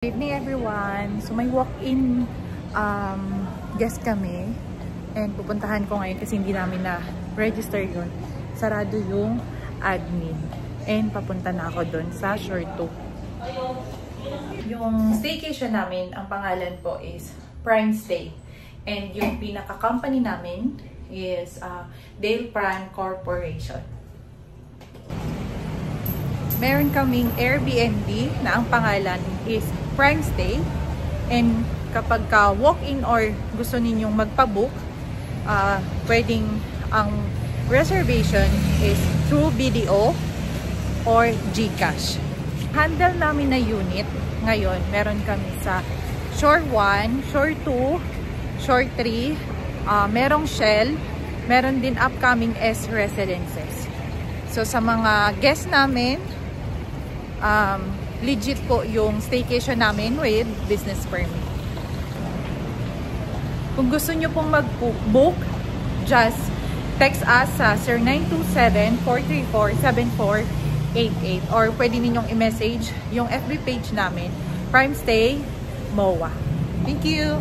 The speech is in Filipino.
Good evening everyone. So may walk-in guest kami and pupuntahan ko ngayon kasi hindi namin na register yun. Sarado yung admin and papunta na ako dun sa Shore 2. Yung staycation namin, ang pangalan po is Prime Stay and yung pinaka-company namin is Dale Pran Corporation. Meron kaming Airbnb na ang pangalan is Prime Stay. And kapag ka walk-in or gusto ninyong magpa-book, pwedeng ang reservation is through BDO or GCash. Handle namin na unit ngayon, meron kami sa Shore 1, Shore 2, Shore 3, merong Shell, meron din upcoming S Residences. So sa mga guests namin, legit po yung staycation namin with business permit. Kung gusto nyo pong mag-book, just text us sa 0927-434-7488 or pwede ninyong i-message yung FB page namin, Prime Stay MOA. Thank you!